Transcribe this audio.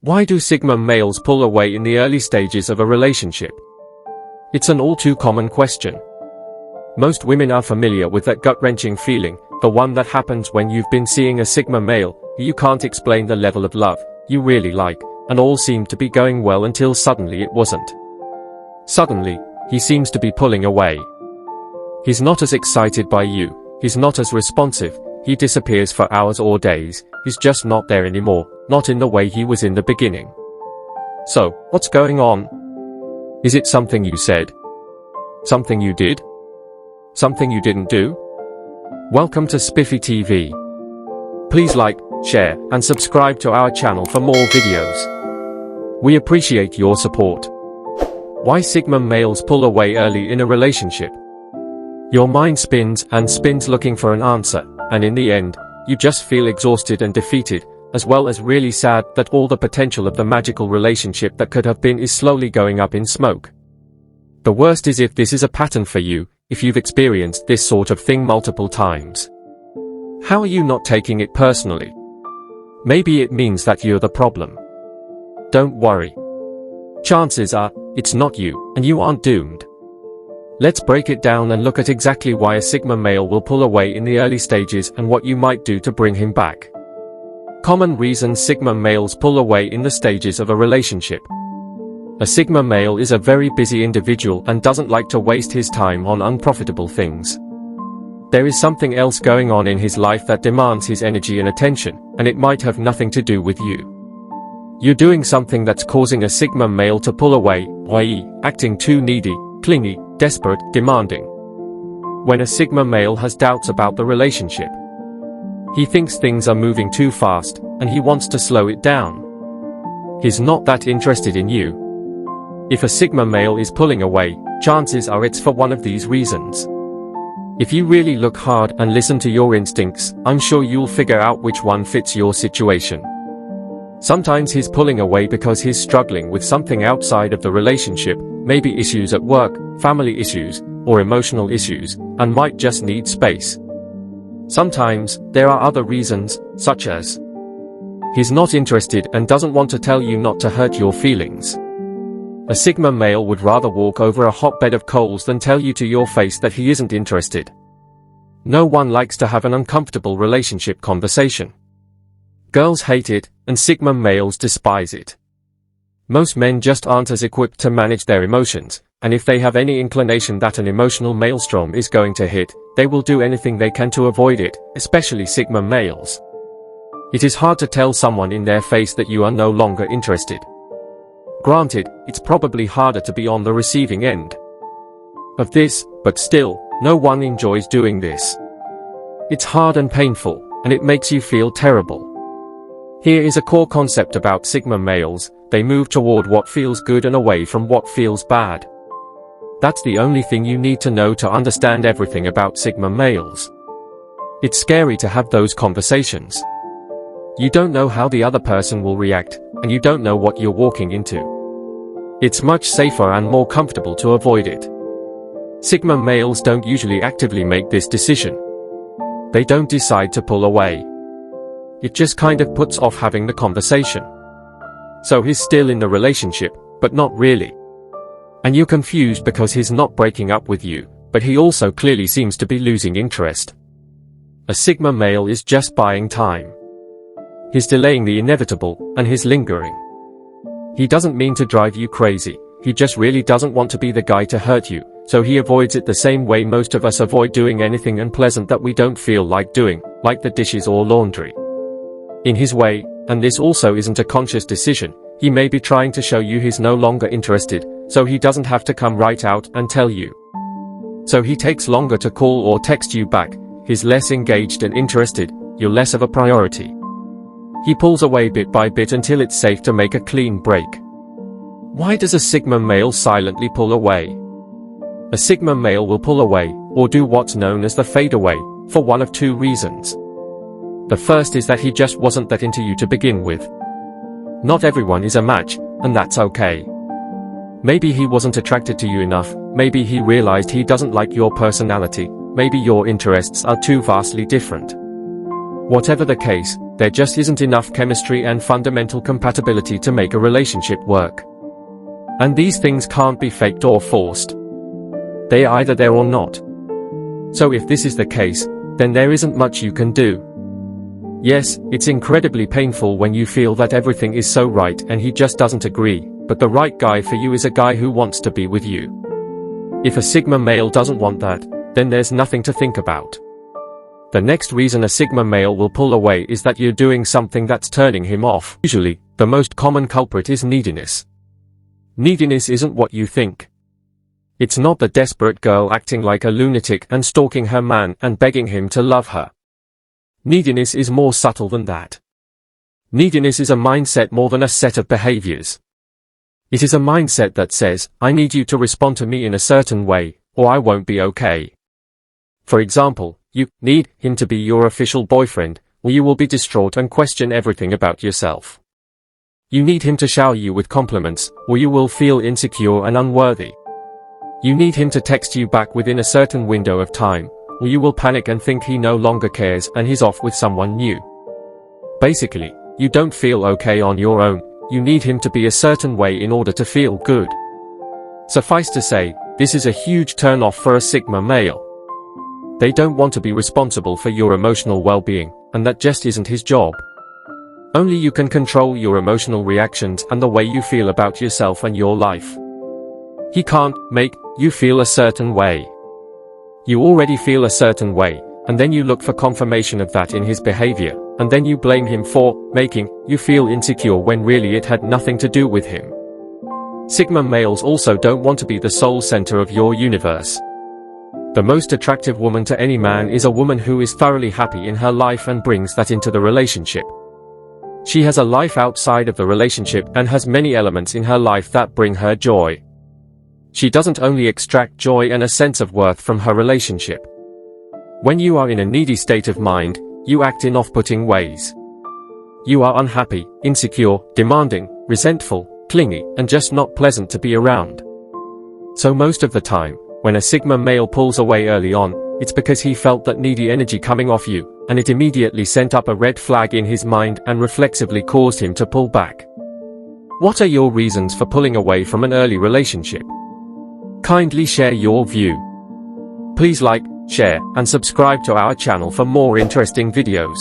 Why do Sigma males pull away in the early stages of a relationship? It's an all too common question. Most women are familiar with that gut-wrenching feeling, the one that happens when you've been seeing a Sigma male, you can't explain the level of love you really like, and all seemed to be going well until suddenly it wasn't. Suddenly, he seems to be pulling away. He's not as excited by you, he's not as responsive, he disappears for hours or days, he's just not there anymore, not in the way he was in the beginning. So, what's going on? Is it something you said? Something you did? Something you didn't do? Welcome to Spiffy TV. Please like, share, and subscribe to our channel for more videos. We appreciate your support. Why Sigma males pull away early in a relationship? Your mind spins and spins looking for an answer, and in the end, you just feel exhausted and defeated, as well as really sad that all the potential of the magical relationship that could have been is slowly going up in smoke. The worst is if this is a pattern for you, if you've experienced this sort of thing multiple times. How are you not taking it personally? Maybe it means that you're the problem. Don't worry. Chances are, it's not you, and you aren't doomed. Let's break it down and look at exactly why a Sigma male will pull away in the early stages and what you might do to bring him back. Common reasons Sigma males pull away in the stages of a relationship. A Sigma male is a very busy individual and doesn't like to waste his time on unprofitable things. There is something else going on in his life that demands his energy and attention, and it might have nothing to do with you. You're doing something that's causing a Sigma male to pull away, i.e., acting too needy, clingy, desperate, demanding. When a Sigma male has doubts about the relationship, he thinks things are moving too fast, and he wants to slow it down. He's not that interested in you. If a Sigma male is pulling away, chances are it's for one of these reasons. If you really look hard and listen to your instincts, I'm sure you'll figure out which one fits your situation. Sometimes he's pulling away because he's struggling with something outside of the relationship, maybe issues at work, family issues, or emotional issues, and might just need space. Sometimes, there are other reasons, such as he's not interested and doesn't want to tell you not to hurt your feelings. A Sigma male would rather walk over a hot bed of coals than tell you to your face that he isn't interested. No one likes to have an uncomfortable relationship conversation. Girls hate it, and Sigma males despise it. Most men just aren't as equipped to manage their emotions, and if they have any inclination that an emotional maelstrom is going to hit, they will do anything they can to avoid it, especially Sigma males. It is hard to tell someone in their face that you are no longer interested. Granted, it's probably harder to be on the receiving end of this, but still, no one enjoys doing this. It's hard and painful, and it makes you feel terrible. Here is a core concept about Sigma males: they move toward what feels good and away from what feels bad. That's the only thing you need to know to understand everything about Sigma males. It's scary to have those conversations. You don't know how the other person will react, and you don't know what you're walking into. It's much safer and more comfortable to avoid it. Sigma males don't usually actively make this decision. They don't decide to pull away. It just kind of puts off having the conversation. So he's still in the relationship, but not really. And you're confused because he's not breaking up with you, but he also clearly seems to be losing interest. A Sigma male is just buying time. He's delaying the inevitable, and he's lingering. He doesn't mean to drive you crazy, he just really doesn't want to be the guy to hurt you, so he avoids it the same way most of us avoid doing anything unpleasant that we don't feel like doing, like the dishes or laundry. In his way, and this also isn't a conscious decision, he may be trying to show you he's no longer interested, so he doesn't have to come right out and tell you. So he takes longer to call or text you back, he's less engaged and interested, you're less of a priority. He pulls away bit by bit until it's safe to make a clean break. Why does a Sigma male silently pull away? A Sigma male will pull away, or do what's known as the fade away, for one of two reasons. The first is that he just wasn't that into you to begin with. Not everyone is a match, and that's okay. Maybe he wasn't attracted to you enough, maybe he realized he doesn't like your personality, maybe your interests are too vastly different. Whatever the case, there just isn't enough chemistry and fundamental compatibility to make a relationship work. And these things can't be faked or forced. They are either there or not. So if this is the case, then there isn't much you can do. Yes, it's incredibly painful when you feel that everything is so right and he just doesn't agree, but the right guy for you is a guy who wants to be with you. If a Sigma male doesn't want that, then there's nothing to think about. The next reason a Sigma male will pull away is that you're doing something that's turning him off. Usually, the most common culprit is neediness. Neediness isn't what you think. It's not the desperate girl acting like a lunatic and stalking her man and begging him to love her. Neediness is more subtle than that. Neediness is a mindset more than a set of behaviors. It is a mindset that says, I need you to respond to me in a certain way, or I won't be okay. For example, you need him to be your official boyfriend, or you will be distraught and question everything about yourself. You need him to shower you with compliments, or you will feel insecure and unworthy. You need him to text you back within a certain window of time, or you will panic and think he no longer cares and he's off with someone new. Basically, you don't feel okay on your own, you need him to be a certain way in order to feel good. Suffice to say, this is a huge turn-off for a Sigma male. They don't want to be responsible for your emotional well-being, and that just isn't his job. Only you can control your emotional reactions and the way you feel about yourself and your life. He can't make you feel a certain way. You already feel a certain way, and then you look for confirmation of that in his behavior, and then you blame him for making you feel insecure when really it had nothing to do with him. Sigma males also don't want to be the sole center of your universe. The most attractive woman to any man is a woman who is thoroughly happy in her life and brings that into the relationship. She has a life outside of the relationship and has many elements in her life that bring her joy. She doesn't only extract joy and a sense of worth from her relationship. When you are in a needy state of mind, you act in off-putting ways. You are unhappy, insecure, demanding, resentful, clingy, and just not pleasant to be around. So most of the time, when a Sigma male pulls away early on, it's because he felt that needy energy coming off you, and it immediately sent up a red flag in his mind and reflexively caused him to pull back. What are your reasons for pulling away from an early relationship? Kindly share your view. Please like, share, and subscribe to our channel for more interesting videos.